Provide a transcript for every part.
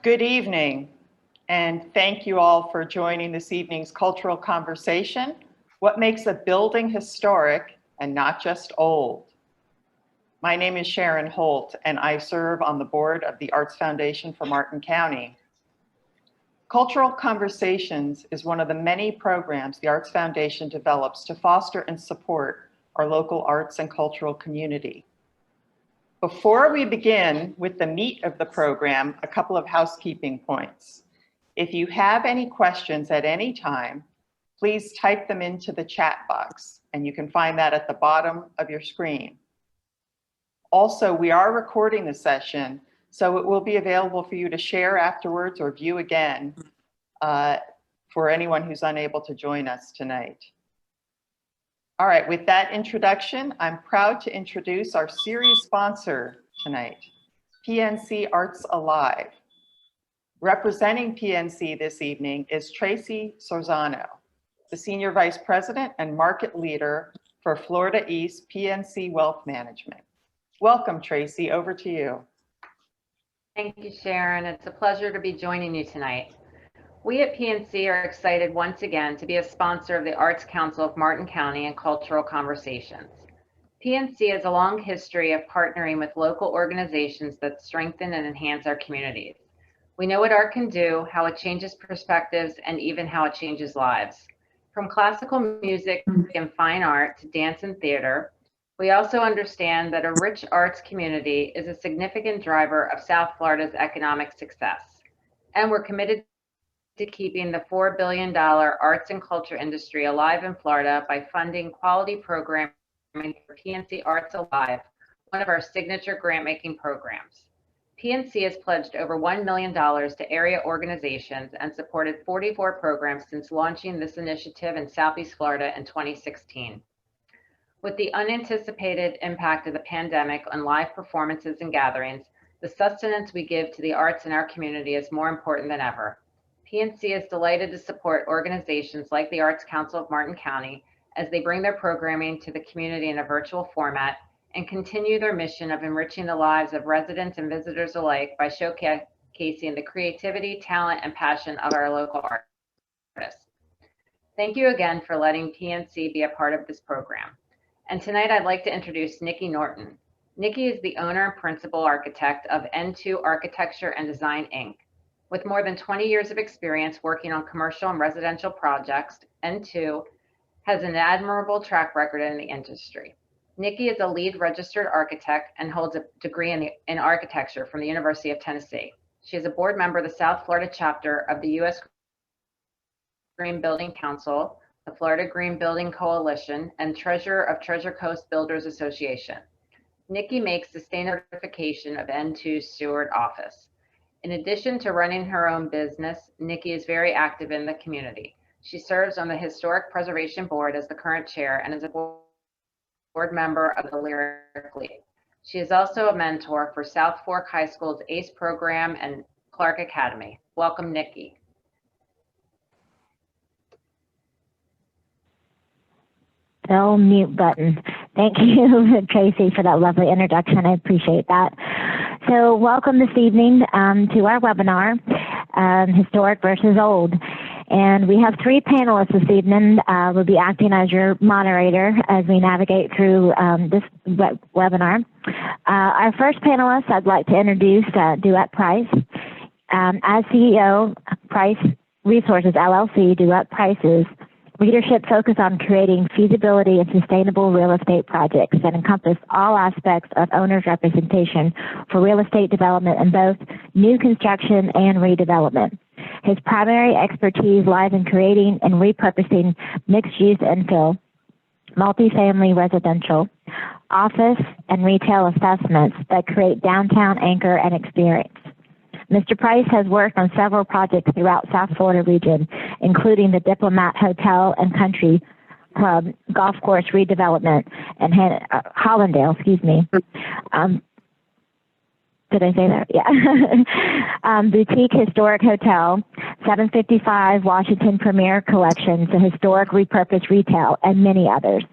Good evening, and thank you all for joining this evening's cultural conversation, What Makes a Building Historic and Not Just Old? My name is Sharon Holt, and I serve on the board of the Arts Foundation for Martin County. Cultural Conversations is one of the many programs the Arts Foundation develops to foster and support our local arts and cultural community. Before we begin with the meat of the program, a couple of housekeeping points. If you have any questions at any time, please type them into the chat box, and you can find that at the bottom of your screen. Also, we are recording the session, so it will be available for you to share afterwards or view again for anyone who's unable to join us tonight. All right, with that introduction, I'm proud to introduce our series sponsor tonight, PNC Arts Alive. Representing PNC this evening is Tracy Sorzano, the Senior Vice President and Market Leader for Florida East PNC Wealth Management. Welcome, Tracy, over to you. Thank you, Sharon. It's a pleasure to be joining you tonight. We at PNC are excited once again to be a sponsor of the Arts Council of Martin County and Cultural Conversations. PNC has a long history of partnering with local organizations that strengthen and enhance our communities. We know what art can do, how it changes perspectives, and even how it changes lives. From classical music and fine art to dance and theater, we also understand that a rich arts community is a significant driver of South Florida's economic success. And we're committed to keeping the $4 billion arts and culture industry alive in Florida by funding quality programming for PNC Arts Alive, one of our signature grant-making programs. PNC has pledged over $1 million to area organizations and supported 44 programs since launching this initiative in Southeast Florida in 2016. With the unanticipated impact of the pandemic on live performances and gatherings, the sustenance we give to the arts in our community is more important than ever. PNC is delighted to support organizations like the Arts Council of Martin County as they bring their programming to the community in a virtual format and continue their mission of enriching the lives of residents and visitors alike by showcasing the creativity, talent, and passion of our local artists. Thank you again for letting PNC be a part of this program. And tonight I'd like to introduce Nikki Norton. Nikki is the owner and principal architect of N2 Architecture and Design, Inc. With more than 20 years of experience working on commercial and residential projects, N2 has an admirable track record in the industry. Nikki is a lead registered architect and holds a degree in architecture from the University of Tennessee. She is a board member of the South Florida chapter of the U.S. Green Building Council, the Florida Green Building Coalition, and treasurer of Treasure Coast Builders Association. Nikki makes the certification of N2's Steward office. In addition to running her own business, Nikki is very active in the community. She serves on the Historic Preservation Board as the current chair and is a board member of the Lyric League. She is also a mentor for South Fork High School's ACE program and Clark Academy. Welcome, Nikki. Oh, mute button. Thank you, Tracy, for that lovely introduction. I appreciate that. So welcome this evening to our webinar, Historic versus Old. And we have three panelists this evening. We'll be acting as your moderator as we navigate through this webinar. Our first panelist, I'd like to introduce Douette Pryce. As CEO, Pryce Resources LLC, Douette Pryce's leadership focus on creating feasibility and sustainable real estate projects that encompass all aspects of owners' representation for real estate development in both new construction and redevelopment. His primary expertise lies in creating and repurposing mixed-use infill, multifamily residential, office, and retail assessments that create downtown anchor and experience. Mr. Pryce has worked on several projects throughout South Florida region, including the Diplomat Hotel and Country Club, golf course redevelopment, and Hollandale, Did I say that? Yeah. Boutique Historic Hotel, 755 Washington Premier Collections, a historic repurposed retail, and many others.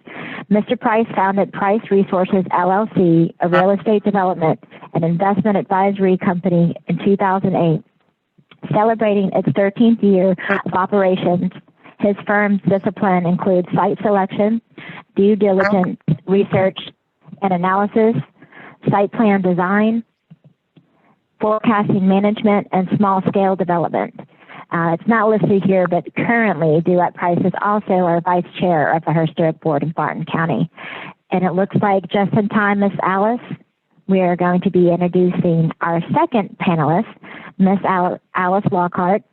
Mr. Pryce founded Pryce Resources LLC, a real estate development and investment advisory company, in 2008. Celebrating its 13th year of operations, his firm's discipline includes site selection, due diligence, research and analysis, site plan design, forecasting management, and small-scale development. It's not listed here, but currently Douette Pryce is also our vice chair of the Historic Board of Martin County. And it looks like just in time, Miss Alice, we are going to be introducing our second panelist, Miss Alice Luckhardt.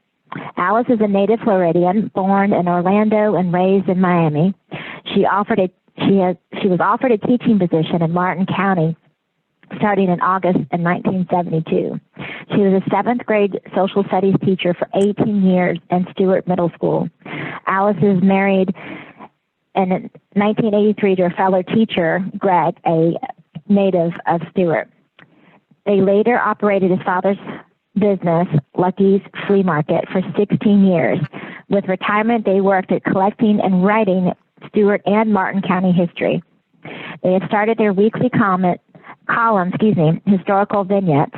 Alice is a native Floridian, born in Orlando and raised in Miami. She was offered a teaching position in Martin County starting in August in 1972. She was a 7th grade social studies teacher for 18 years in Stuart Middle School. Alice is married in 1983 to her fellow teacher, Greg, a native of Stuart. They later operated his father's business, Lucky's Flea Market, for 16 years. With retirement, they worked at collecting and writing Stuart and Martin County history. They have started their weekly historical vignettes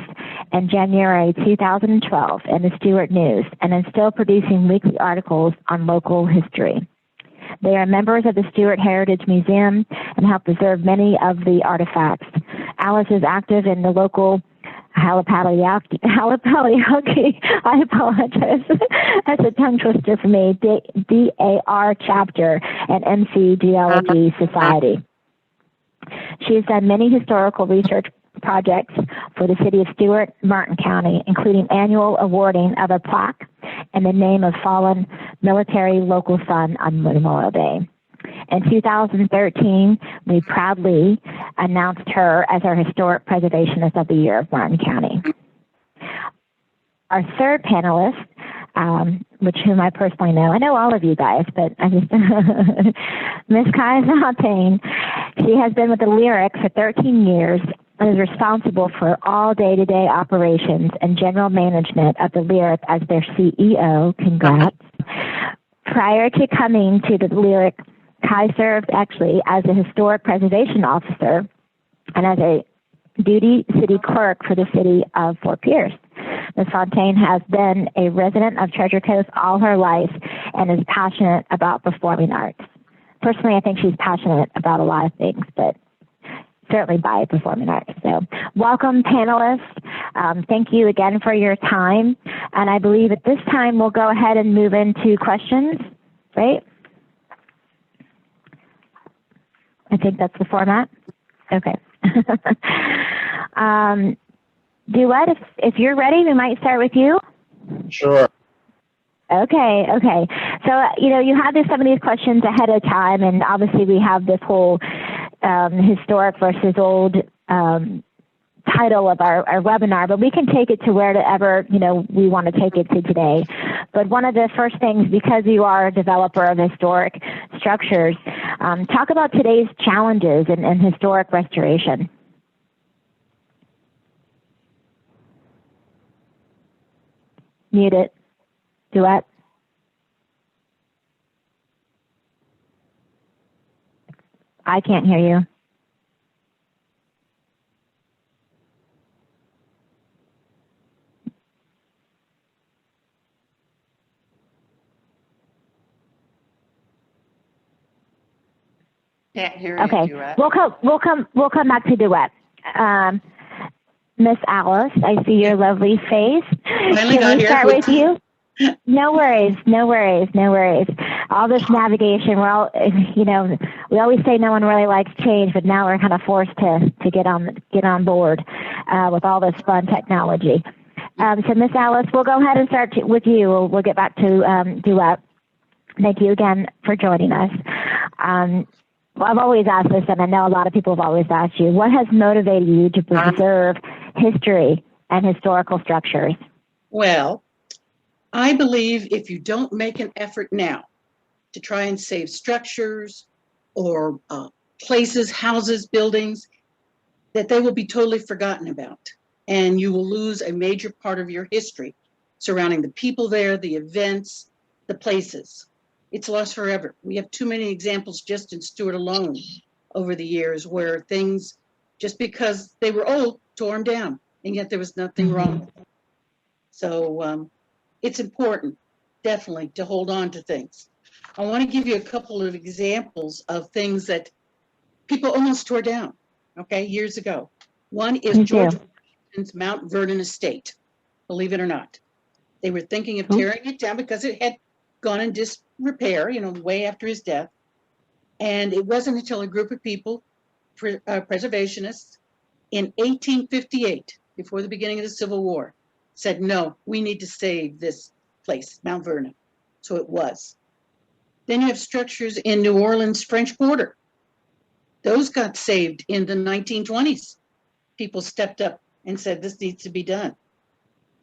in January 2012 in the Stuart News, and is still producing weekly articles on local history. They are members of the Stuart Heritage Museum and help preserve many of the artifacts. Alice is active in the local Halapaliaki, I apologize, that's a tongue twister for me, DAR chapter and MC Geology Society. She has done many historical research projects for the city of Stuart, Martin County, including annual awarding of a plaque in the name of fallen military local son on Memorial Day. In 2013, we proudly announced her as our Historic Preservationist of the Year of Martin County. Our third panelist, whom I personally know, I know all of you guys, but I just, Miss Kaiser Payne, she has been with the Lyric for 13 years and is responsible for all day-to-day operations and general management of the Lyric as their CEO. Congrats. Prior to coming to the Lyric, Kai served actually as a historic preservation officer and as a duty city clerk for the city of Fort Pierce. Ms. Fontaine has been a resident of Treasure Coast all her life and is passionate about performing arts. Personally, I think she's passionate about a lot of things, but certainly by performing arts. So welcome, panelists. Thank you again for your time. And I believe at this time we'll go ahead and move into questions, right? I think that's the format. Okay. Douette, if you're ready, we might start with you. Sure. Okay. So, you had some of these questions ahead of time, and obviously we have this whole historic versus old title of our webinar, but we can take it to wherever, we want to take it to today. But one of the first things, because you are a developer of historic structures, talk about today's challenges in historic restoration. Mute it. Douette. I can't hear you. Can't hear you, okay. Douette. We'll come back to Douette. Miss Alice, I see your lovely face. Can we start with you? No worries. All this navigation, we always say no one really likes change, but now we're kind of forced to get on board with all this fun technology. So Miss Alice, we'll go ahead and start with you. We'll get back to Douette. Thank you again for joining us. Well, I've always asked this, and I know a lot of people have always asked you, what has motivated you to preserve history and historical structures? Well, I believe if you don't make an effort now to try and save structures or places, houses, buildings, that they will be totally forgotten about. and you will lose a major part of your history surrounding the people there, the events, the places. It's lost forever. We have too many examples just in Stuart alone over the years where things, just because they were old, tore them down, and yet there was nothing wrong with them. So it's important, definitely, to hold on to things. I want to give you a couple of examples of things that people almost tore down, okay, years ago. One is George Washington's Mount Vernon estate, believe it or not. They were thinking of tearing it down because it had gone in disrepair, you know, way after his death. And it wasn't until a group of people, preservationists, in 1858, before the beginning of the Civil War, said, no, we need to save this place, Mount Vernon. So it was. Then you have structures in New Orleans, French Quarter. Those got saved in the 1920s. People stepped up and said, this needs to be done.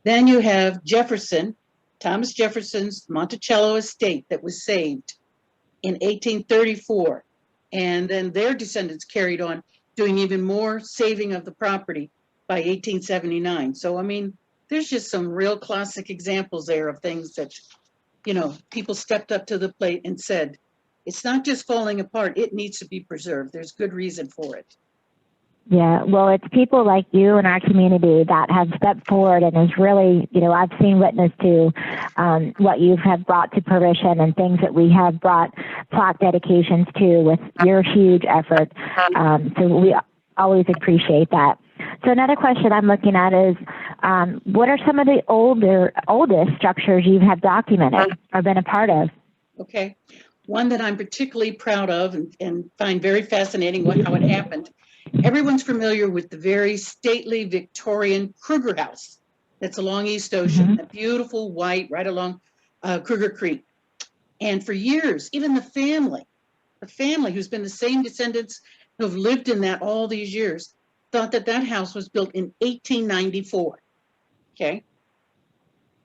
Then you have Jefferson, Thomas Jefferson's Monticello estate that was saved in 1834. And then their descendants carried on doing even more saving of the property by 1879. So, I mean, there's just some real classic examples there of things that, you know, people stepped up to the plate and said, it's not just falling apart, it needs to be preserved. There's good reason for it. Yeah, well, it's people like you in our community that have stepped forward and is really, you know, I've seen witness to what you have brought to fruition and things that we have brought plaque dedications to with your huge effort. So we always appreciate that. So another question I'm looking at is, what are some of the oldest structures you have documented or been a part of? Okay, one that I'm particularly proud of and find very fascinating how it happened. Everyone's familiar with the very stately Victorian Krueger House that's along East Ocean, that beautiful white right along Krueger Creek. And for years, even the family who's been the same descendants who have lived in that all these years, thought that that house was built in 1894, okay?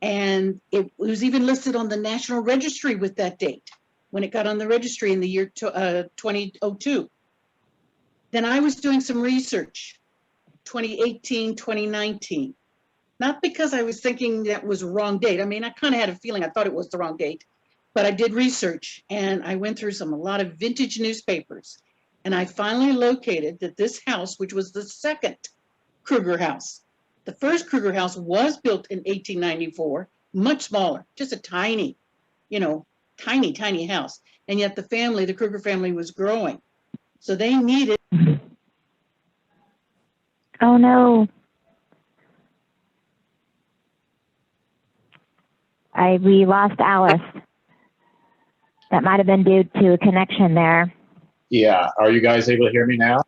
And it was even listed on the National Registry with that date when it got on the registry in the year 2002. Then I was doing some research, 2018, 2019, not because I was thinking that was a wrong date. I mean, I kind of had a feeling I thought it was the wrong date, but I did research and I went through a lot of vintage newspapers. And I finally located that this house, which was the second Krueger House, the first Krueger House was built in 1894, much smaller, just a tiny, you know, tiny house. And yet the Krueger family was growing. So they needed. Oh no. We lost Alice. That might have been due to a connection there. Yeah. Are you guys able to hear me now?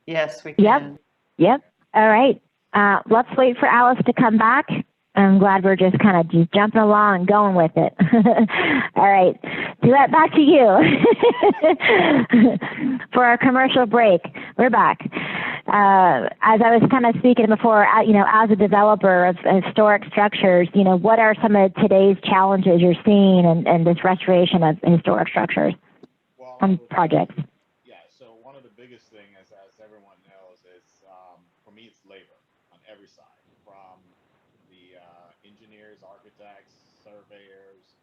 Yes, we can. Yep. All right. Let's wait for Alice to come back. I'm glad we're just kind of just jumping along and going with it. All right. Douette, back to you. For our commercial break. We're back. As I was kind of speaking before, you know, as a developer of historic structures, you know, what are some of today's challenges you're seeing in this restoration of historic structures and projects? Yeah, so one of the biggest things, as everyone knows, is, for me, it's labor on every side, from the engineers, architects, surveyors,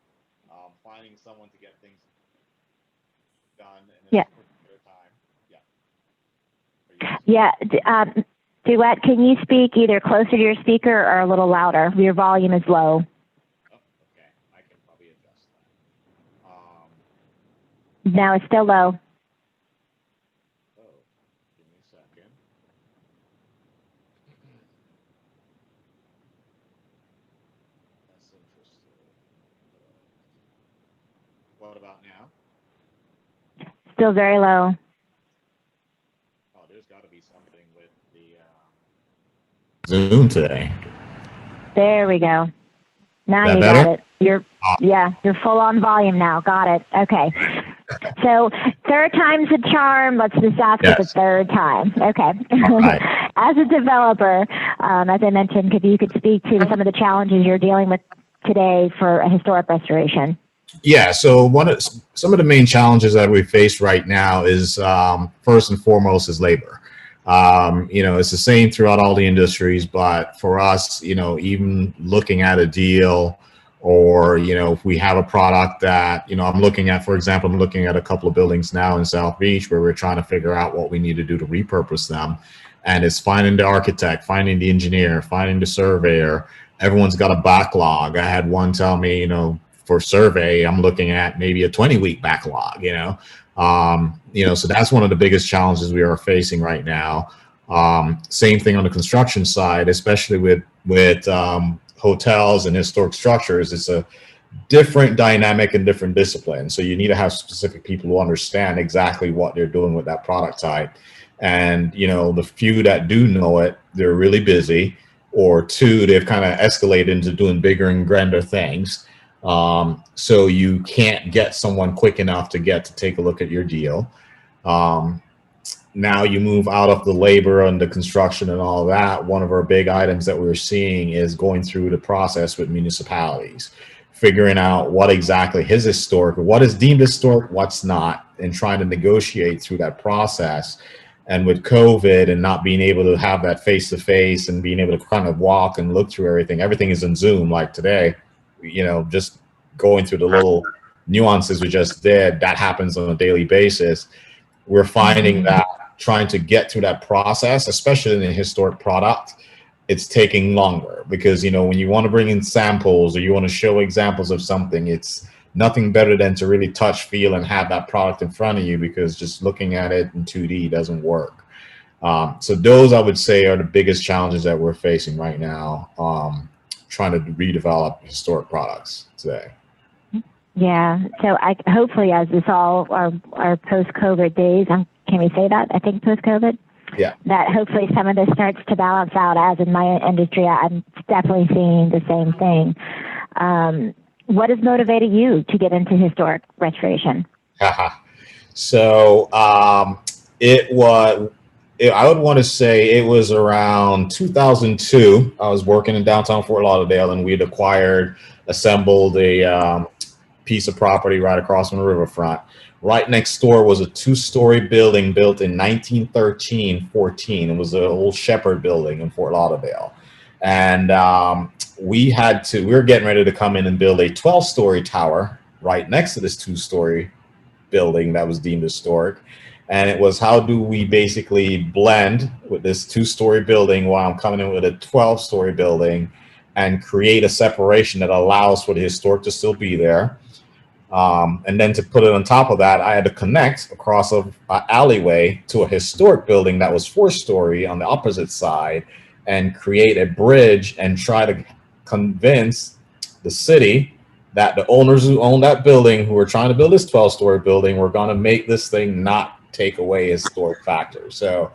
finding someone to get things done in a particular time. Yeah. Douette, can you speak either closer to your speaker or a little louder? Your volume is low. Oh, okay. I can probably adjust that. No, it's still low. Oh, give me a second. That's interesting. What about now? Still very low. Oh, there's got to be something with the Zoom today. There we go. Now you better? got it. You're full on volume now. Got it. Okay. So third time's a charm. Let's just ask it the third time. Okay. Right. As a developer, as I mentioned, if you could speak to some of the challenges you're dealing with today for a historic restoration. Yeah, so some of the main challenges that we face right now is, first and foremost, is labor. It's the same throughout all the industries, but for us, even looking at a deal, or, if we have a product that, I'm looking at, for example, I'm looking at a couple of buildings now in South Beach where we're trying to figure out what we need to do to repurpose them. And it's finding the architect, finding the engineer, finding the surveyor. Everyone's got a backlog. I had one tell me, for survey, I'm looking at maybe a 20-week backlog, so that's one of the biggest challenges we are facing right now. Same thing on the construction side, especially with hotels and historic structures. It's a different dynamic and different discipline. So you need to have specific people who understand exactly what they're doing with that product type. And, the few that do know it, they're really busy, or two, they've kind of escalated into doing bigger and grander things. So you can't get someone quick enough to take a look at your deal. Now you move out of the labor and the construction and all that. One of our big items that we're seeing is going through the process with municipalities, figuring out what exactly is historic, what is deemed historic, what's not, and trying to negotiate through that process. And with COVID and not being able to have that face-to-face and being able to kind of walk and look through everything is in Zoom like today, just going through the little nuances we just did, that happens on a daily basis. We're finding that trying to get through that process, especially in a historic product, it's taking longer because, when you want to bring in samples or you want to show examples of something, it's nothing better than to really touch, feel, and have that product in front of you, because just looking at it in 2D doesn't work. So those, I would say, are the biggest challenges that we're facing right now, trying to redevelop historic products today. Yeah. So hopefully, as this all our post-COVID days, can we say that? I think post-COVID. Yeah. That hopefully some of this starts to balance out. As in my industry, I'm definitely seeing the same thing. What has motivated you to get into historic restoration? So I would want to say it was around 2002. I was working in downtown Fort Lauderdale, and we had assembled a piece of property right across from the riverfront. Right next door was a 2-story building built in 1913-14. It was an old Shepherd building in Fort Lauderdale. And we were getting ready to come in and build a 12-story tower right next to this 2-story building that was deemed historic. And it was, how do we basically blend with this 2-story building while I'm coming in with a 12-story building and create a separation that allows for the historic to still be there. And then to put it on top of that, I had to connect across an alleyway to a historic building that was 4-story on the opposite side and create a bridge and try to convince the city that the owners who own that building, who were trying to build this 12-story building, were going to make this thing not take away historic factor. So,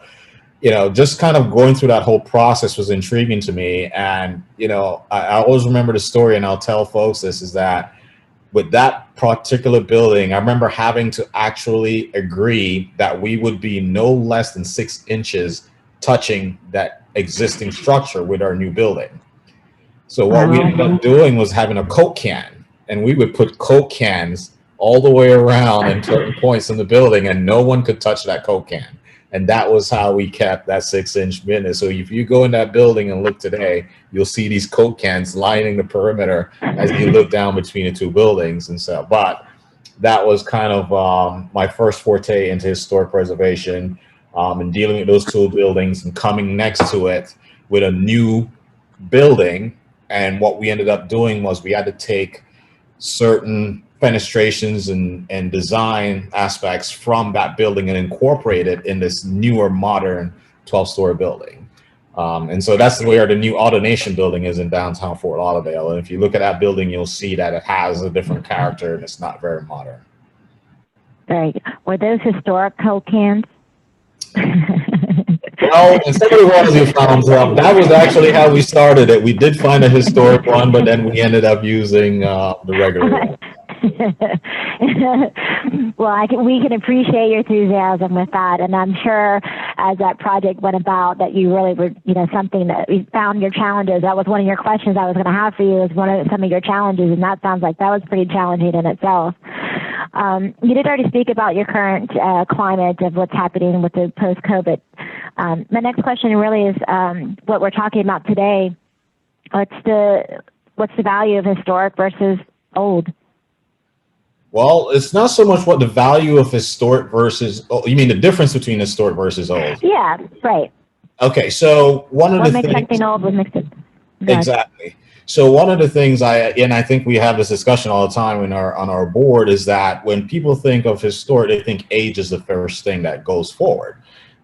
just kind of going through that whole process was intriguing to me. And, I always remember the story, and I'll tell folks this, is that with that particular building, I remember having to actually agree that we would be no less than 6 inches touching that existing structure with our new building. So what we ended up doing was having a Coke can, and we would put Coke cans all the way around in certain points in the building, and no one could touch that Coke can. And that was how we kept that 6-inch business. So if you go in that building and look today, you'll see these Coke cans lining the perimeter as you look down between the two buildings. And so, but that was kind of my first forte into historic preservation, and dealing with those two buildings and coming next to it with a new building. And what we ended up doing was we had to take certain fenestrations and design aspects from that building and incorporate it in this newer, modern 12-story building. And so that's where the new AutoNation building is in downtown Fort Lauderdale. And if you look at that building, you'll see that it has a different character and it's not very modern. Very good. Were those historic Coke cans? Well, in some of the ones you found, that was actually how we started it. We did find a historic one, but then we ended up using the regular one. Well, we can appreciate your enthusiasm with that, and I'm sure as that project went about that you really were, something that you found your challenges. That was one of your questions I was going to have for you, is some of your challenges, and that sounds like that was pretty challenging in itself. You did already speak about your current climate of what's happening with the post-COVID My next question really is what we're talking about today. What's the value of historic versus old? Well, it's not so much what the value of historic versus, oh, you mean the difference between historic versus old? Yeah, right. Okay, so one of What the makes things, something old? What makes it? Go ahead. exactly. So one of the things I think we have this discussion all the time on our board is that when people think of historic, they think age is the first thing that goes forward.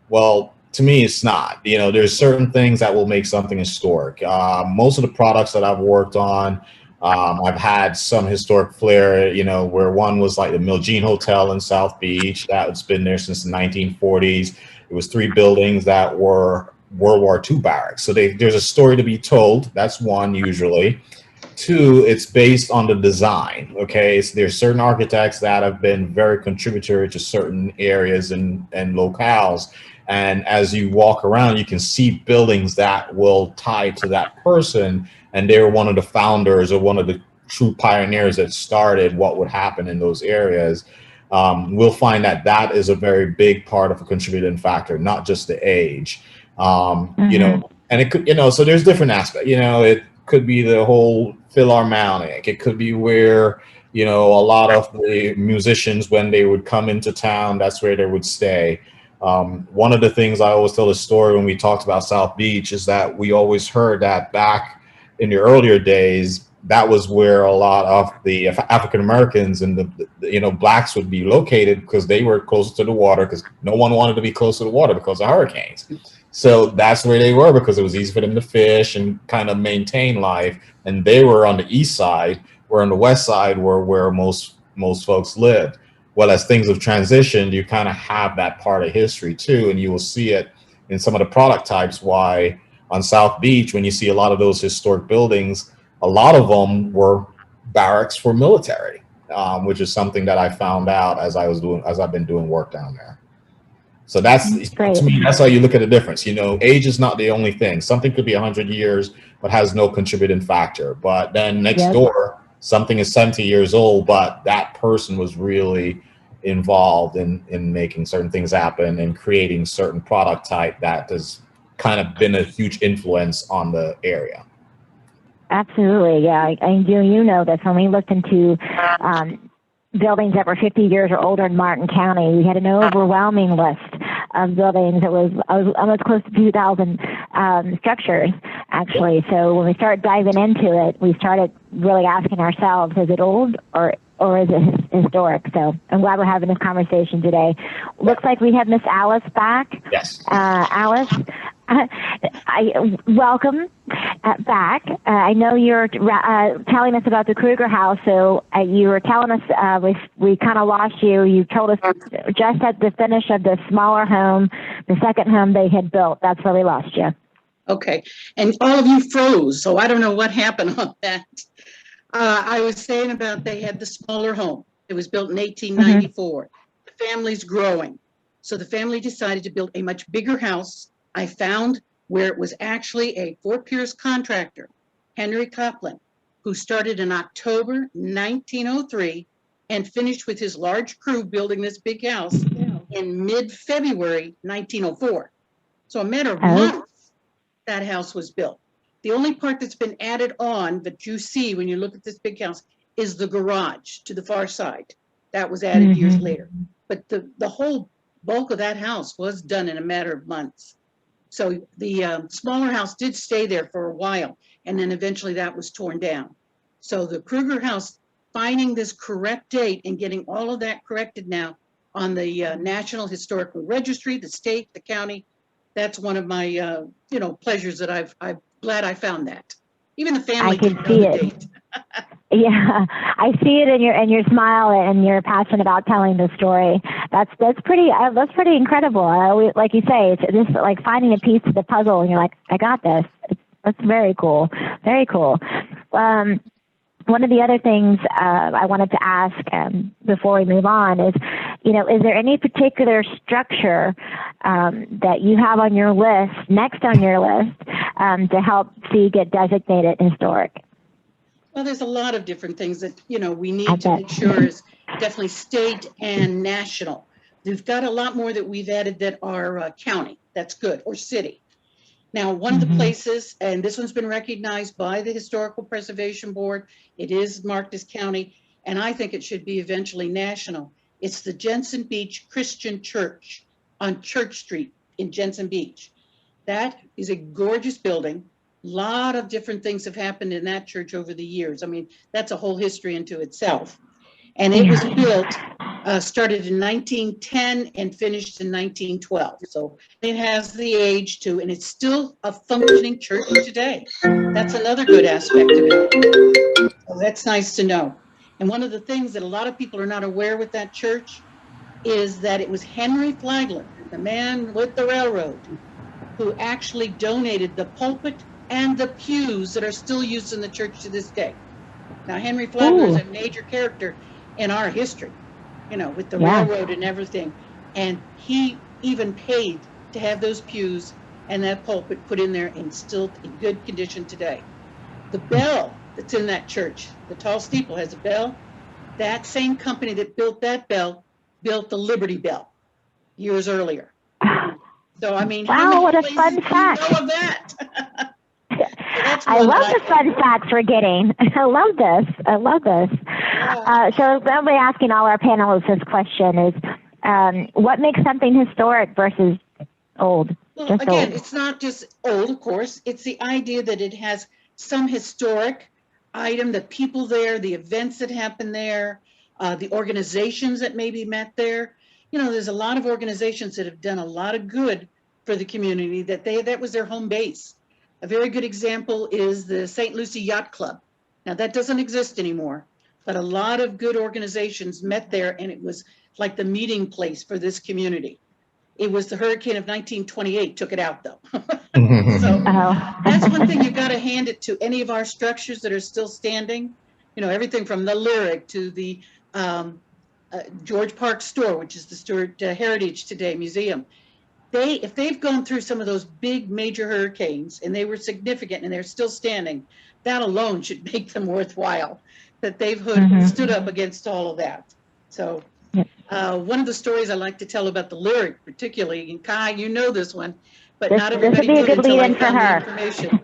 Well, to me, it's not. You know, there's certain things that will make something historic. Most of the products that I've worked on, I've had some historic flair, you know, where one was like the Milgene Hotel in South Beach. That's been there since the 1940s. It was 3 buildings that were World War II barracks. So there's a story to be told. That's one usually. 2, it's based on the design. Okay, so there's certain architects that have been very contributory to certain areas and locales. And as you walk around, you can see buildings that will tie to that person. And they were one of the founders or one of the true pioneers that started what would happen in those areas. We'll find that is a very big part of a contributing factor, not just the age. You know, and it could, you know, so there's different aspects. You know, it could be the whole Philharmonic. It could be where, you know, a lot of the musicians, when they would come into town, that's where they would stay. One of the things I always tell the story when we talked about South Beach is that we always heard that back in the earlier days, that was where a lot of the African Americans and the you know, blacks would be located because they were closer to the water, because no one wanted to be close to the water because of hurricanes. So that's where they were, because it was easy for them to fish and kind of maintain life. And they were on the east side, where on the west side were where most folks lived. Well, as things have transitioned, you kind of have that part of history too, and you will see it in some of the product types. Why on South Beach, when you see a lot of those historic buildings, a lot of them were barracks for military, which is something that I found out as I've been doing work down there. So that's Great. To me, that's how you look at the difference. You know, age is not the only thing. Something could be 100 years, but has no contributing factor. But then next door, something is 70 years old, but that person was really involved in making certain things happen and creating certain product type that has kind of been a huge influence on the area. Absolutely, yeah. And you know this. When we looked into buildings that were 50 years or older in Martin County, we had an overwhelming list of buildings. It was almost close to 2,000 structures, actually. So when we started diving into it, we started really asking ourselves, is it old or is it historic? So I'm glad we're having this conversation today. Looks like we have Miss Alice back. Yes. Alice, welcome back. I know you're telling us about the Krueger House. So you were telling us, we kind of lost you. You told us just at the finish of the smaller home, the second home they had built. That's where we lost you. Okay. And all of you froze, so I don't know what happened on that. I was saying about they had the smaller home. It was built in 1894. The family's growing. So the family decided to build a much bigger house. I found where it was actually a Fort Pierce contractor, Henry Copeland, who started in October 1903 and finished with his large crew building this big house in mid-February 1904. So a matter of months, that house was built. The only part that's been added on that you see when you look at this big house is the garage to the far side. That was added years later. But the whole bulk of that house was done in a matter of months. So the smaller house did stay there for a while, and then eventually that was torn down. So the Krueger House, finding this correct date and getting all of that corrected now on the National Historical Registry, the state, the county, that's one of my pleasures that I'm glad I found that. Even the family didn't know the date. Yeah, I see it in your smile and your passion about telling the story. That's pretty incredible. Like you say, it's just like finding a piece of the puzzle, and you're like, I got this. That's very cool. Very cool. One of the other things I wanted to ask before we move on is, is there any particular structure that you have on your list, next on your list, to help see get designated historic? Well, there's a lot of different things that, we need to make sure is definitely state and national. We've got a lot more that we've added that are county. that's good, or city. Now, one of the places, and this one's been recognized by the Historical Preservation Board, it is marked as county, and I think it should be eventually national. It's the Jensen Beach Christian Church on Church Street in Jensen Beach. That is a gorgeous building. A lot of different things have happened in that church over the years. I mean, that's a whole history into itself. And it was built, started in 1910 and finished in 1912. So it has the age too, and it's still a functioning church today. That's another good aspect of it. So that's nice to know. And one of the things that a lot of people are not aware with that church is that it was Henry Flagler, the man with the railroad, who actually donated the pulpit and the pews that are still used in the church to this day. Now, Henry Flagler is a major character in our history, you know, with the railroad and everything. And he even paid to have those pews and that pulpit put in there and still in good condition today. The bell that's in that church, the tall steeple has a bell. That same company that built that bell built the Liberty Bell years earlier. So, I mean, wow, what a fun fact. You know of that? I love the fun facts we're getting. I love this. I love this. Yeah. So I'll be asking all our panelists this question is, what makes something historic versus old? Well, Just again, old. it's not just old, of course. It's the idea that it has some historic item, the people there, the events that happen there, the organizations that maybe met there. You know, there's a lot of organizations that have done a lot of good for the community that was their home base. A very good example is the St. Lucie Yacht Club. Now that doesn't exist anymore, but a lot of good organizations met there, and it was like the meeting place for this community. It was the hurricane of 1928 took it out though. So that's one thing you got to hand it to any of our structures that are still standing. You know, everything from the Lyric to the George Park store, which is the Stuart Heritage Today Museum. If they've gone through some of those big major hurricanes and they were significant and they're still standing, that alone should make them worthwhile, that they've stood up against all of that. So one of the stories I like to tell about the Lyric, particularly, and Kai, you know this one, but not everybody did until I found the information,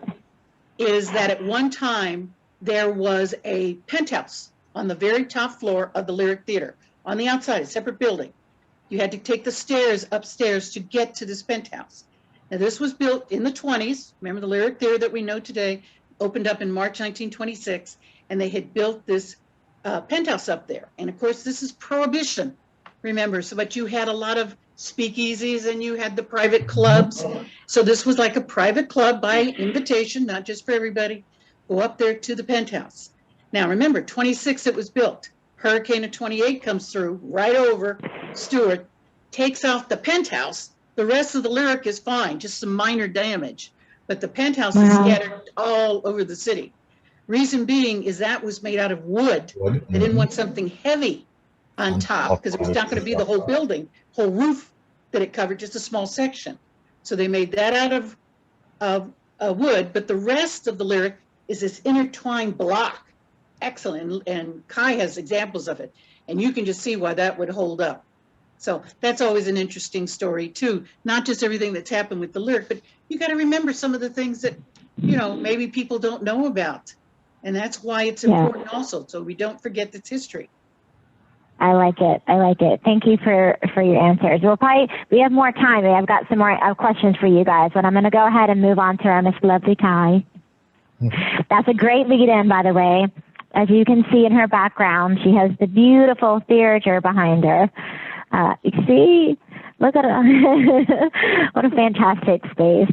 is that at one time there was a penthouse on the very top floor of the Lyric Theater, on the outside, a separate building. You had to take the stairs upstairs to get to this penthouse. Now, this was built in the 20s. Remember, the Lyric Theater that we know today opened up in March 1926, and they had built this penthouse up there. And of course, this is Prohibition, remember, so but you had a lot of speakeasies and you had the private clubs. So this was like a private club by invitation, not just for everybody. Go up there to the penthouse. Now, remember, 26 it was built. Hurricane of 28 comes through right over Stuart, takes out the penthouse. The rest of the Lyric is fine, just some minor damage, but the penthouse is scattered all over the city. Reason being is that was made out of wood. They didn't want something heavy on top because it was not going to be the whole building, whole roof that it covered, just a small section. So they made that out of wood, but the rest of the Lyric is this intertwined block. Excellent, and Kai has examples of it, and you can just see why that would hold up. So that's always an interesting story too, not just everything that's happened with the Lyric, but you got to remember some of the things that, you know, maybe people don't know about, and that's why it's important also, so we don't forget its history. I like it. I like it. Thank you for your answers. We have more time. I've got some more questions for you guys, but I'm going to go ahead and move on to our Miss Lovely Kai. That's a great lead-in, by the way. As you can see in her background, she has the beautiful theater behind her. You see, look at her. What a fantastic space.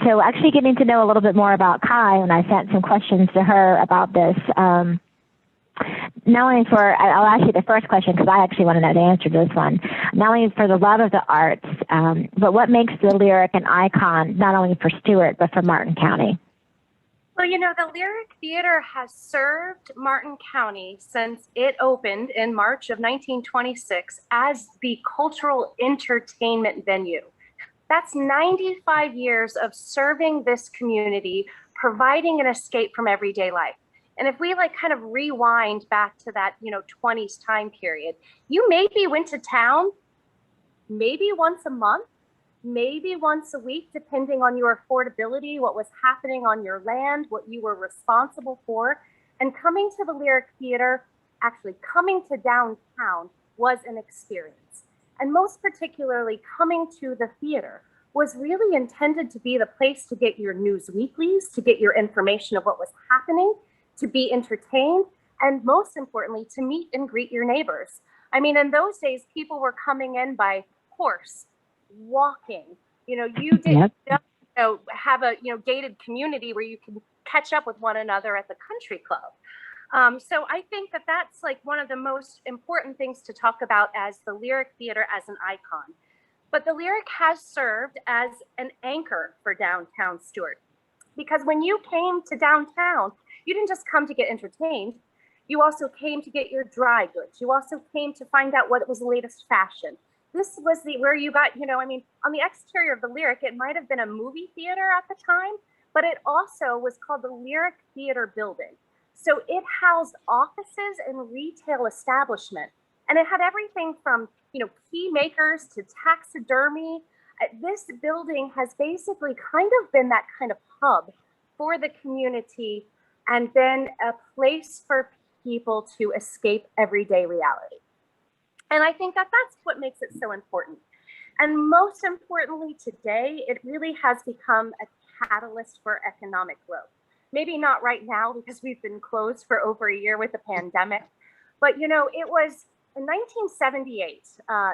So actually getting to know a little bit more about Kai, and I sent some questions to her about this. Not only I'll ask you the first question because I actually want to know the answer to this one. Not only for the love of the arts, but what makes the Lyric an icon, not only for Stuart, but for Martin County? Well, you know, the Lyric Theater has served Martin County since it opened in March of 1926 as the cultural entertainment venue. That's 95 years of serving this community, providing an escape from everyday life. And if we like kind of rewind back to that, 20s time period, you maybe went to town maybe once a month maybe once a week, depending on your affordability, what was happening on your land, what you were responsible for. And coming to the Lyric Theater, actually coming to downtown, was an experience. And most particularly, coming to the theater was really intended to be the place to get your news weeklies, to get your information of what was happening, to be entertained, and most importantly, to meet and greet your neighbors. I mean, in those days, people were coming in by horse, walking. You know, you didn't have a gated community where you can catch up with one another at the country club. So I think that that's like one of the most important things to talk about as the Lyric Theater as an icon. But the Lyric has served as an anchor for downtown Stuart, because when you came to downtown, you didn't just come to get entertained. You also came to get your dry goods. You also came to find out what was the latest fashion. This was where you got, I mean, on the exterior of the Lyric, it might have been a movie theater at the time, but it also was called the Lyric Theater Building. So it housed offices and retail establishment. And it had everything from, key makers to taxidermy. This building has basically kind of been that kind of hub for the community and been a place for people to escape everyday reality. And I think that that's what makes it so important. And most importantly today, it really has become a catalyst for economic growth. Maybe not right now because we've been closed for over a year with the pandemic, but it was in 1978,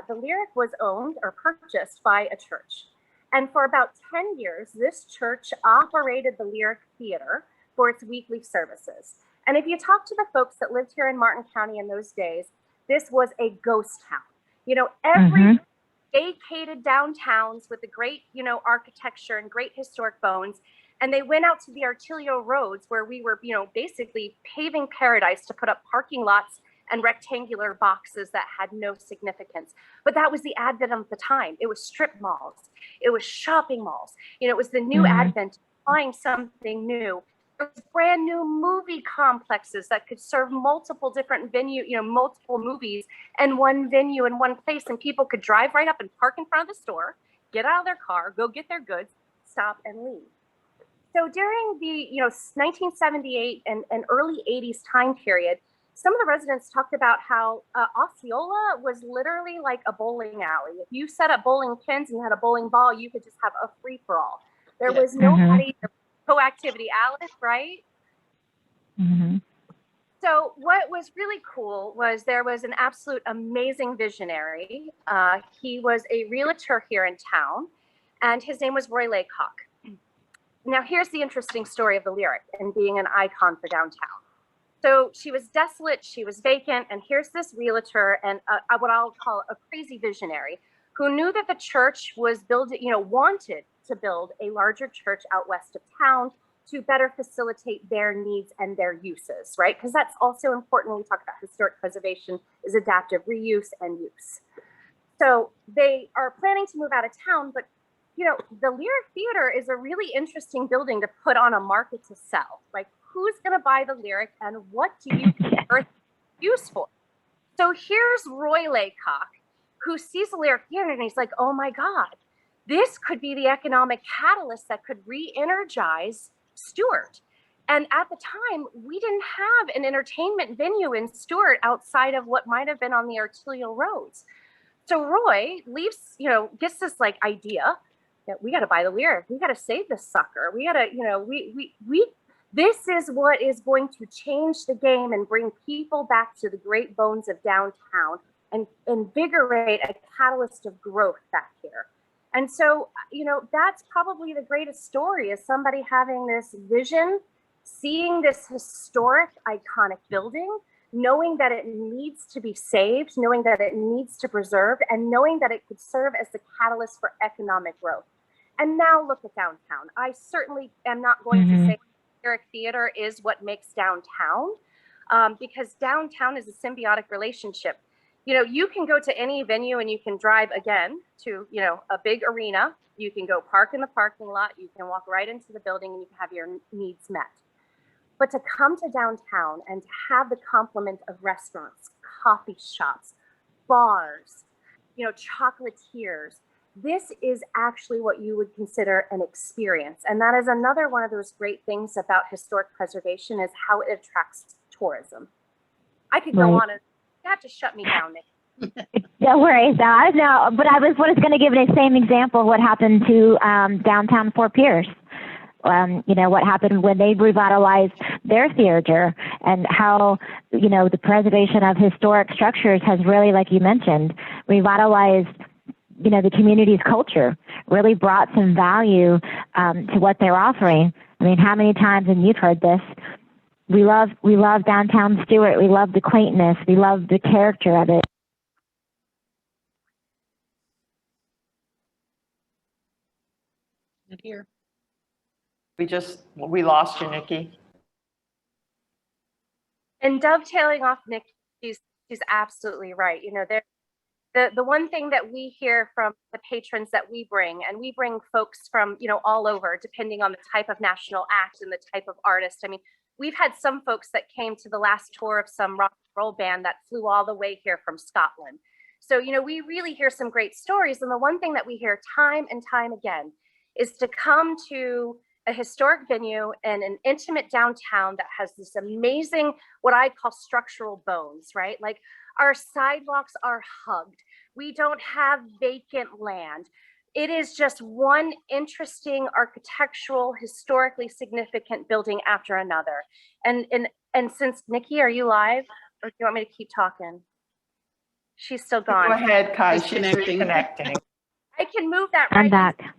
the Lyric was owned or purchased by a church. And for about 10 years, this church operated the Lyric Theater for its weekly services. And if you talk to the folks that lived here in Martin County in those days, this was a ghost town. Every vacated downtowns with the great, architecture and great historic bones. And they went out to the arterial roads where we were, basically paving paradise to put up parking lots and rectangular boxes that had no significance. But that was the advent of the time. It was strip malls. It was shopping malls. It was the new advent of buying something new. There was brand new movie complexes that could serve multiple different multiple movies in one venue in one place. And people could drive right up and park in front of the store, get out of their car, go get their goods, stop and leave. So during the 1978 and early 80s time period, some of the residents talked about how Osceola was literally like a bowling alley. If you set up bowling pins and you had a bowling ball, you could just have a free-for-all. There was nobody, co-activity, Alice, right? So what was really cool was there was an absolute amazing visionary. He was a realtor here in town, and his name was Roy Laycock. Now, here's the interesting story of the Lyric and being an icon for downtown. So she was desolate, she was vacant, and here's this realtor and what I'll call a crazy visionary who knew that the church was building, wanted to build a larger church out west of town to better facilitate their needs and their uses, right? Because that's also important when we talk about historic preservation, is adaptive reuse and use. So they are planning to move out of town, but the Lyric Theater is a really interesting building to put on a market to sell. Like, who's going to buy the Lyric and what do you convert use for? So here's Roy Laycock, who sees the Lyric Theater and he's like, oh my God, this could be the economic catalyst that could re-energize Stuart. And at the time, we didn't have an entertainment venue in Stuart outside of what might have been on the arterial roads. So Roy leaves, gets this idea that we got to buy the Lyric. We got to save this sucker. We got to, this is what is going to change the game and bring people back to the great bones of downtown and invigorate a catalyst of growth back here. And so, that's probably the greatest story, is somebody having this vision, seeing this historic, iconic building, knowing that it needs to be saved, knowing that it needs to preserve, and knowing that it could serve as the catalyst for economic growth. And now look at downtown. I certainly am not going to say Lyric Theater is what makes downtown, because downtown is a symbiotic relationship. You can go to any venue and you can drive again to, a big arena. You can go park in the parking lot. You can walk right into the building and you can have your needs met. But to come to downtown and to have the complement of restaurants, coffee shops, bars, chocolatiers, this is actually what you would consider an experience. And that is another one of those great things about historic preservation is how it attracts tourism. I could go on and you have to shut me down, Nick. Don't worry, no, but I was going to give the same example of what happened to downtown Fort Pierce. You know, what happened when they revitalized their theater, and how, you know, the preservation of historic structures has really, like you mentioned, revitalized, you know, the community's culture, really brought some value to what they're offering. I mean, how many times, and you've heard this, we love downtown Stuart, we love the quaintness, we love the character of it. Not here. We lost you, Nikki. And dovetailing off Nick, she's absolutely right. You know, the one thing that we hear from the patrons that we bring, and we bring folks from, you know, all over, depending on the type of national act and the type of artist. I mean, we've had some folks that came to the last tour of some rock and roll band that flew all the way here from Scotland. So, you know, we really hear some great stories. And the one thing that we hear time and time again is to come to a historic venue and an intimate downtown that has this amazing, what I call structural bones, right? Like our sidewalks are hugged. We don't have vacant land. It is just one interesting architectural, historically significant building after another. And since, Nikki, are you live? Or do you want me to keep talking? She's still gone. Go ahead, Kai. She's She's connecting. reconnecting. I can move that I'm right. back.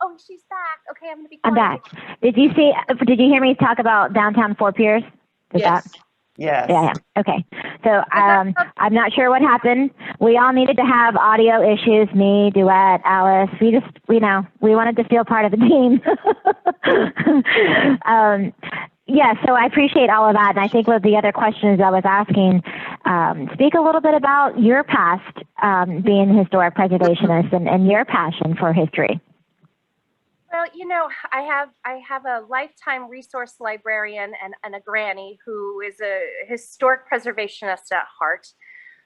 Oh, she's back. Okay, I'm gonna be I'm quiet. back. Did you hear me talk about downtown Fort Pierce? Yes. Yes. Yeah. Okay. So I'm not sure what happened. We all needed to have audio issues. Me, Douette, Alice. We just, you know, we wanted to feel part of the team. Yeah. So I appreciate all of that. And I think with the other questions I was asking, speak a little bit about your past being a historic preservationist and your passion for history. Well, you know, I have a lifetime resource librarian and a granny who is a historic preservationist at heart.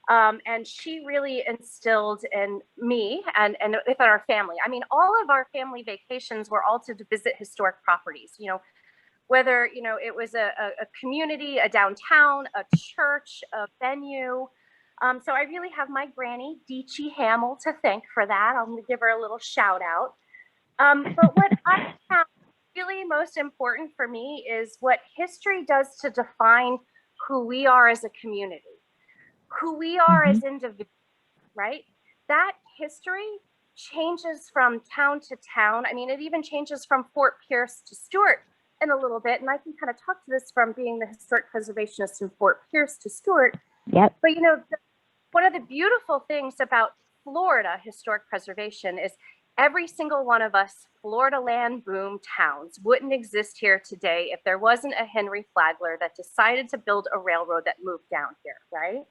And she really instilled in me and within our family. I mean, all of our family vacations were all to visit historic properties, you know, whether, you know, it was a community, a downtown, a church, a venue. So I really have my granny, Deechie Hamill, to thank for that. I'm going to give her a little shout out. But what I found really most important for me is what history does to define who we are as a community, who we are as individuals, right? That history changes from town to town. I mean, it even changes from Fort Pierce to Stuart in a little bit. And I can kind of talk to this from being the historic preservationist in Fort Pierce to Stuart. Yep. But, you know, one of the beautiful things about Florida historic preservation is every single one of us Florida land boom towns wouldn't exist here today if there wasn't a Henry Flagler that decided to build a railroad that moved down here, right?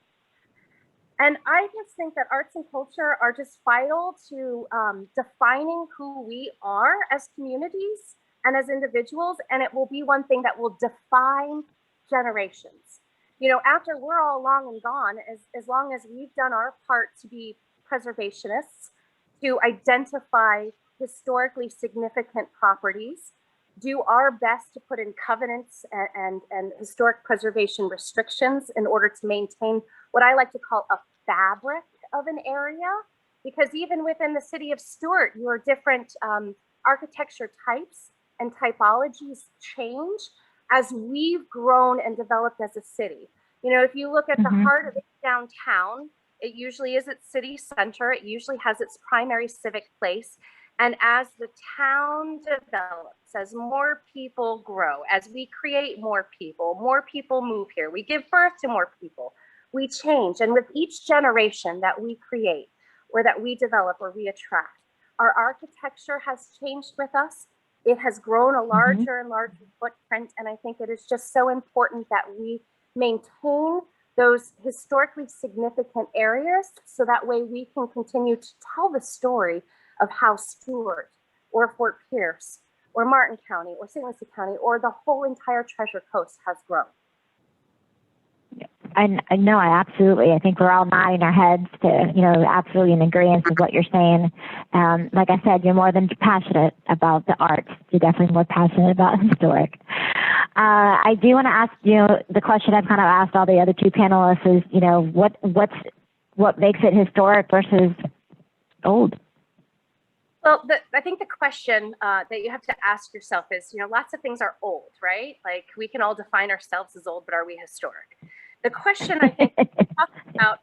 And I just think that arts and culture are just vital to defining who we are as communities and as individuals, and it will be one thing that will define generations. You know, after we're all long and gone, as long as we've done our part to be preservationists, to identify historically significant properties, do our best to put in covenants and historic preservation restrictions in order to maintain what I like to call a fabric of an area. Because even within the city of Stuart, your different architecture types and typologies change as we've grown and developed as a city. You know, if you look at the heart of the downtown, it usually is its city center. It usually has its primary civic place. And as the town develops, as more people grow, as we create more people move here, we give birth to more people, we change. And with each generation that we create or that we develop or we attract, our architecture has changed with us. It has grown a larger and larger footprint. And I think it is just so important that we maintain those historically significant areas so that way we can continue to tell the story of how Stuart or Fort Pierce or Martin County or St. Lucie County or the whole entire Treasure Coast has grown. No, I absolutely. I think we're all nodding our heads to, absolutely in agreement with what you're saying. Like I said, you're more than passionate about the arts. You're definitely more passionate about historic. I do want to ask, the question I've kind of asked all the other two panelists is, what makes it historic versus old? Well, I think the question that you have to ask yourself is, lots of things are old, right? Like we can all define ourselves as old, but are we historic? The question I think talking about,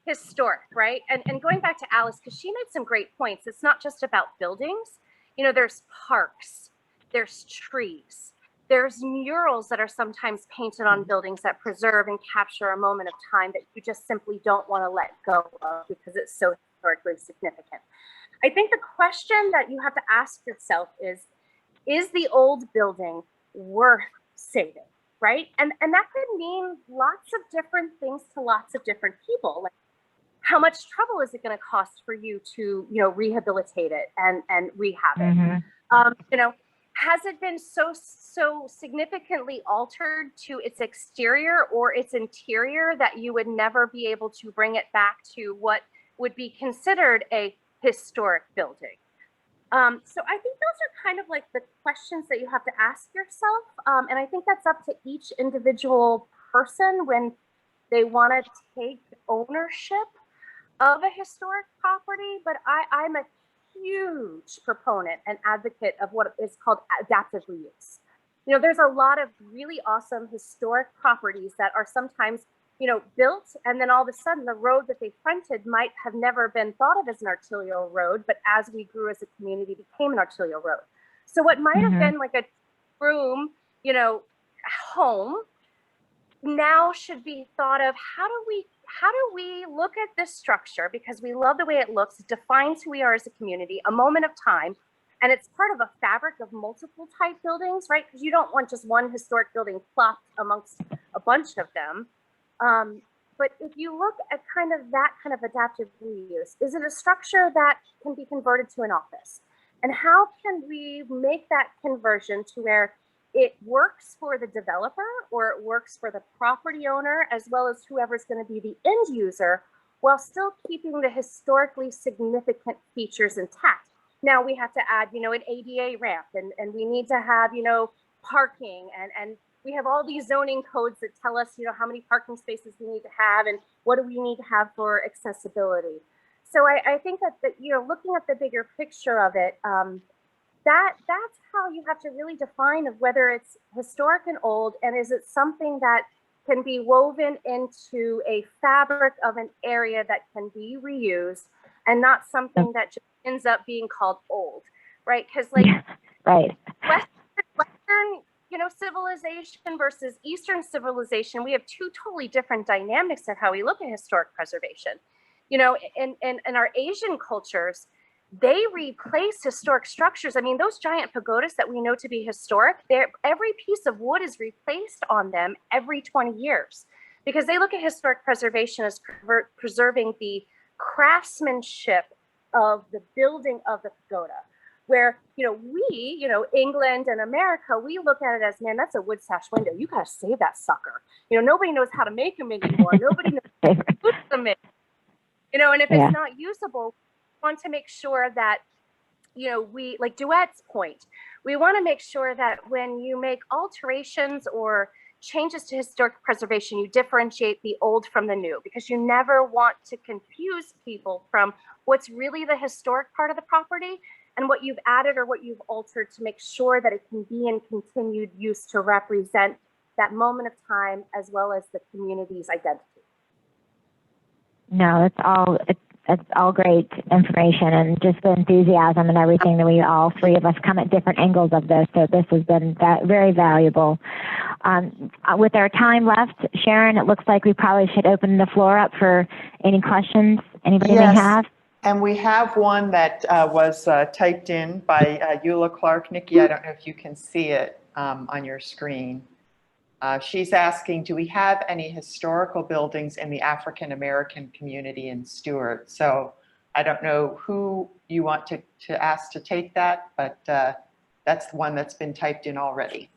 historic, right? And going back to Alice, because she made some great points. It's not just about buildings. There's parks, there's trees, there's murals that are sometimes painted on buildings that preserve and capture a moment of time that you just simply don't want to let go of because it's so historically significant. I think the question that you have to ask yourself is the old building worth saving? Right? And that could mean lots of different things to lots of different people. Like how much trouble is it going to cost for you to, rehabilitate it and rehab it? Has it been so significantly altered to its exterior or its interior that you would never be able to bring it back to what would be considered a historic building? So I think those are kind of like the questions that you have to ask yourself. And I think that's up to each individual person when they want to take ownership of a historic property. But I'm a huge proponent and advocate of what is called adaptive reuse. There's a lot of really awesome historic properties that are sometimes built, and then all of a sudden the road that they fronted might have never been thought of as an arterial road, but as we grew as a community became an arterial road. So what might have been like a room, home, now should be thought of, how do we look at this structure, because we love the way it looks, it defines who we are as a community, a moment of time, and it's part of a fabric of multiple type buildings, right? Because you don't want just one historic building plopped amongst a bunch of them. But if you look at that kind of adaptive reuse, is it a structure that can be converted to an office? And how can we make that conversion to where it works for the developer or it works for the property owner, as well as whoever's going to be the end user, while still keeping the historically significant features intact? Now we have to add, an ADA ramp, and we need to have, parking, and we have all these zoning codes that tell us, how many parking spaces we need to have and what do we need to have for accessibility. So I think that, looking at the bigger picture of it, that's how you have to really define of whether it's historic and old, and is it something that can be woven into a fabric of an area that can be reused and not something that just ends up being called old, right? Because right. Western civilization versus Eastern civilization, we have two totally different dynamics of how we look at historic preservation. In our Asian cultures, they replace historic structures. I mean, those giant pagodas that we know to be historic, every piece of wood is replaced on them every 20 years because they look at historic preservation as preserving the craftsmanship of the building of the pagoda. Where, we, England and America, we look at it as, man, that's a wood sash window. You got to save that sucker. Nobody knows how to make them anymore. Nobody knows how to use them. And if it's not usable, we want to make sure that, we, like Douette's point, we want to make sure that when you make alterations or changes to historic preservation, you differentiate the old from the new, because you never want to confuse people from what's really the historic part of the property and what you've added or what you've altered to make sure that it can be in continued use to represent that moment of time as well as the community's identity. No, it's all great information, and just the enthusiasm and everything that we all three of us come at different angles of this. So this has been very valuable. With our time left, Sharon, it looks like we probably should open the floor up for any questions anybody may have. And we have one that was typed in by Eula Clark. Nikki, I don't know if you can see it on your screen. She's asking, do we have any historical buildings in the African American community in Stuart? So I don't know who you want to ask to take that, but that's the one that's been typed in already.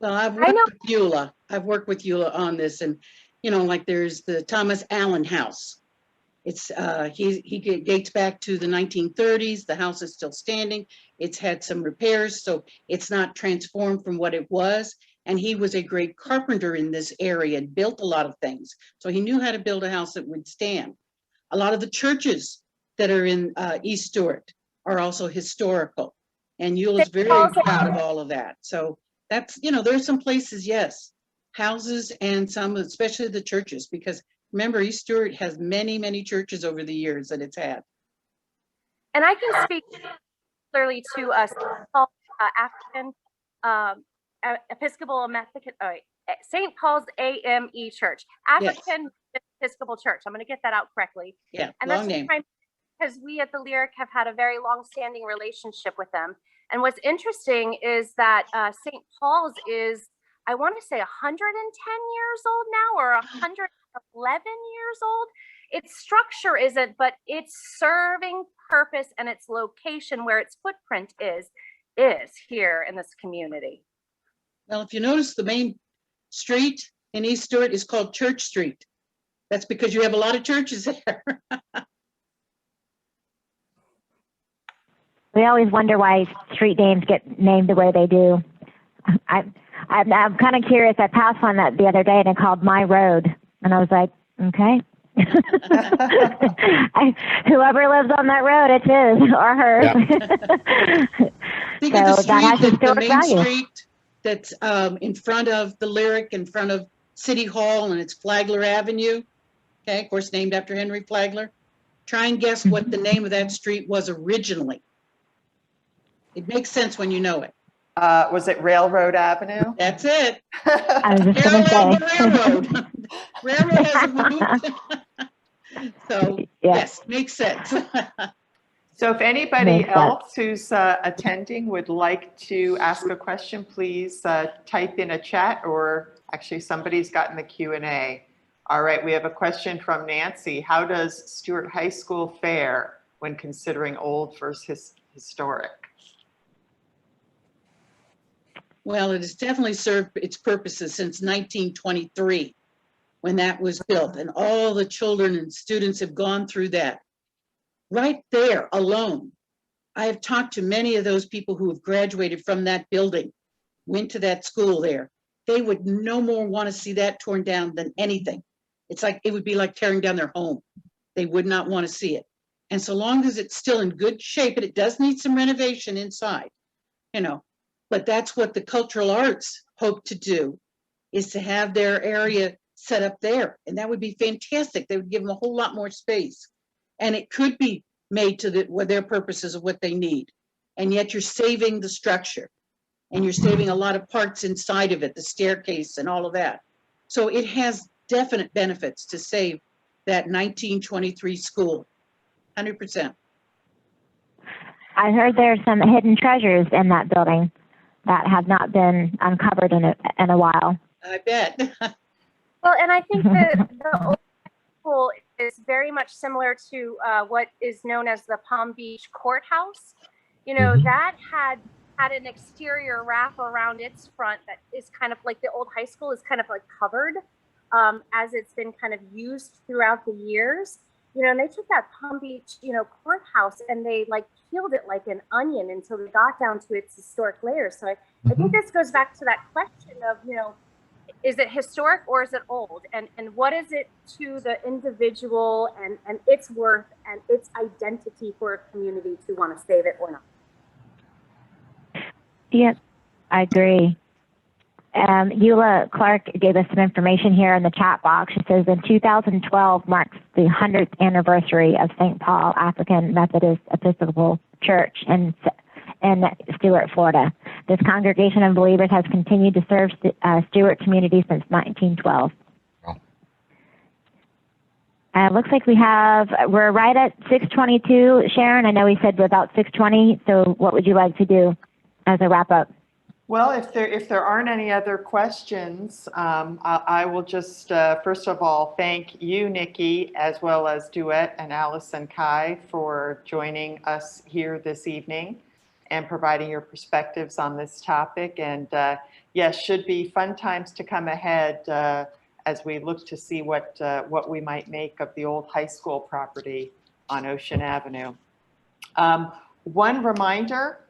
Well, I've I worked know. with Eula. I've worked with Eula on this, and like there's the Thomas Allen House. It's he dates back to the 1930s. The house is still standing. It's had some repairs, so it's not transformed from what it was. And he was a great carpenter in this area and built a lot of things. So he knew how to build a house that would stand. A lot of the churches that are in East Stuart are also historical. And Eula's very proud of all of that. So that's, there's some places, yes, houses and some, especially the churches, because remember, East Stuart has many, many churches over the years that it's had. And I can speak clearly to us, African Episcopal St. Paul's AME Church, African Episcopal Church. I'm going to get that out correctly. Yeah, and long that's name. Because we at the Lyric have had a very long-standing relationship with them. And what's interesting is that St. Paul's is, I want to say, 110 years old now, or 111 years old. Its structure isn't, but its serving purpose and its location where its footprint is here in this community. Well, if you notice, the main street in East Stuart is called Church Street. That's because you have a lot of churches there. We always wonder why street names get named the way they do. I'm kind of curious. I passed one that the other day and it called My Road, and I was like, okay. Whoever lives on that road, it's his or hers. Yeah. Think of the street, the main street that's in front of the Lyric, in front of City Hall, and it's Flagler Avenue. Okay, of course, named after Henry Flagler. Try and guess what the name of that street was originally. It makes sense when you know it. Was it Railroad Avenue? That's it. I was just going to say. Railroad. Railroad hasn't moved. So, yes, makes sense. So if anybody else who's attending would like to ask a question, please type in a chat, or actually somebody's gotten the Q&A. All right, we have a question from Nancy. How does Stuart High School fare when considering old versus historic? Well, it has definitely served its purposes since 1923, when that was built, and all the children and students have gone through that. Right there alone, I have talked to many of those people who have graduated from that building, went to that school there. They would no more want to see that torn down than anything. It's like, it would be like tearing down their home. They would not want to see it. And so long as it's still in good shape, and it does need some renovation inside, but that's what the cultural arts hope to do, is to have their area set up there. And that would be fantastic. They would give them a whole lot more space. And it could be made to their purposes of what they need. And yet you're saving the structure, and you're saving a lot of parts inside of it, the staircase and all of that. So it has definite benefits to save that 1923 school, 100%. I heard there's some hidden treasures in that building that have not been uncovered in a while. I bet. Well, and I think that the old school is very much similar to what is known as the Palm Beach Courthouse. That had an exterior wrap around its front that is kind of like the old high school is kind of like covered as it's been kind of used throughout the years. And they took that Palm Beach, courthouse, and they like peeled it like an onion until they got down to its historic layers. So I think this goes back to that question of, is it historic or is it old? And what is it to the individual and its worth and its identity for a community to want to save it or not? Yep, I agree. Eula Clark gave us some information here in the chat box. It says in 2012 marks the 100th anniversary of St. Paul African Methodist Episcopal Church in Stuart, Florida. This congregation of believers has continued to serve Stuart community since 1912. Looks like we're right at 6:22, Sharon. I know we said we're about 6:20, so what would you like to do as a wrap up? Well, if there aren't any other questions, I will just first of all thank you, Nikki, as well as Douette and Alice and Kai for joining us here this evening. and providing your perspectives on this topic. And yes, should be fun times to come ahead as we look to see what we might make of the old high school property on Ocean Avenue. One reminder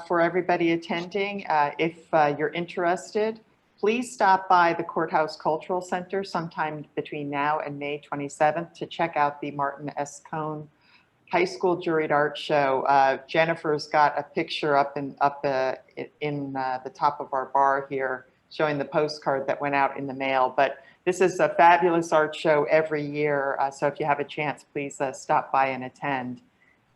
for everybody attending, if you're interested, please stop by the Courthouse Cultural Center sometime between now and May 27th to check out the Martin S. Cone High School Juried Art Show. Jennifer's got a picture up in the top of our bar here showing the postcard that went out in the mail. But this is a fabulous art show every year. So if you have a chance, please stop by and attend.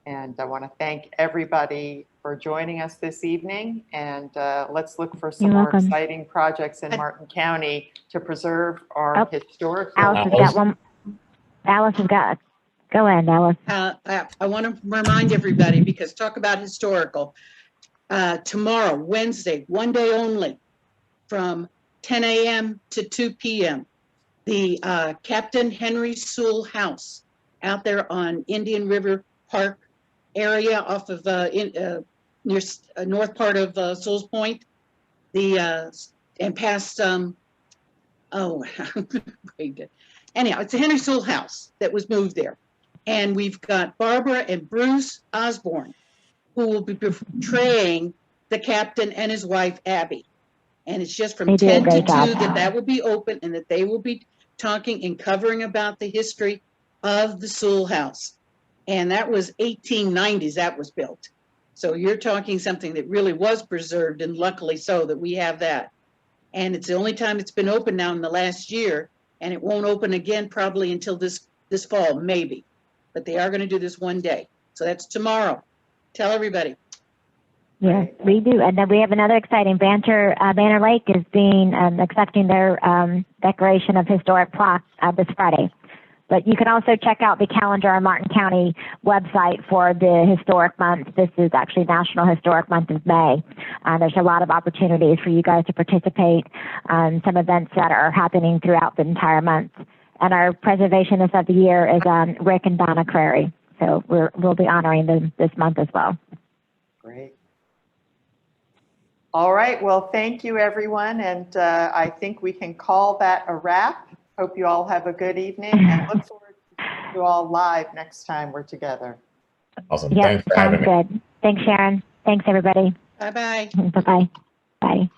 And I want to thank everybody for joining us this evening. And let's look for some more exciting projects in Martin County to preserve our historic. Alice has got. Go ahead, Alice. I want to remind everybody, because talk about historical. Tomorrow, Wednesday, one day only, from 10 a.m. to 2 p.m. The Captain Henry Sewell House out there on Indian River Park area off of near north part of Sewell's Point, and past anyhow, it's a Henry Sewell House that was moved there. And we've got Barbara and Bruce Osborne, who will be portraying the captain and his wife, Abby. And it's just from 10 to 2 that will be open, and that they will be talking and covering about the history of the Sewell House. And that was 1890s that was built. So you're talking something that really was preserved, and luckily so that we have that. And it's the only time it's been open now in the last year, and it won't open again probably until this fall, maybe. But they are going to do this one day. So that's tomorrow. Tell everybody. Yes, we do. And then we have another exciting Banner Lake is accepting their declaration of historic plot this Friday. But you can also check out the calendar on Martin County website for the historic month. This is actually National Historic Month of May. There's a lot of opportunities for you guys to participate on some events that are happening throughout the entire month. And our preservationist of the year is Rick and Donna Crary. So we'll be honoring them this month as well. Great. All right. Well, thank you, everyone. And I think we can call that a wrap. Hope you all have a good evening, and look forward to seeing you all live next time we're together. Awesome. Yep, Thanks for having me. Sounds good. Thanks, Sharon. Thanks, everybody. Bye-bye. Bye-bye. Bye.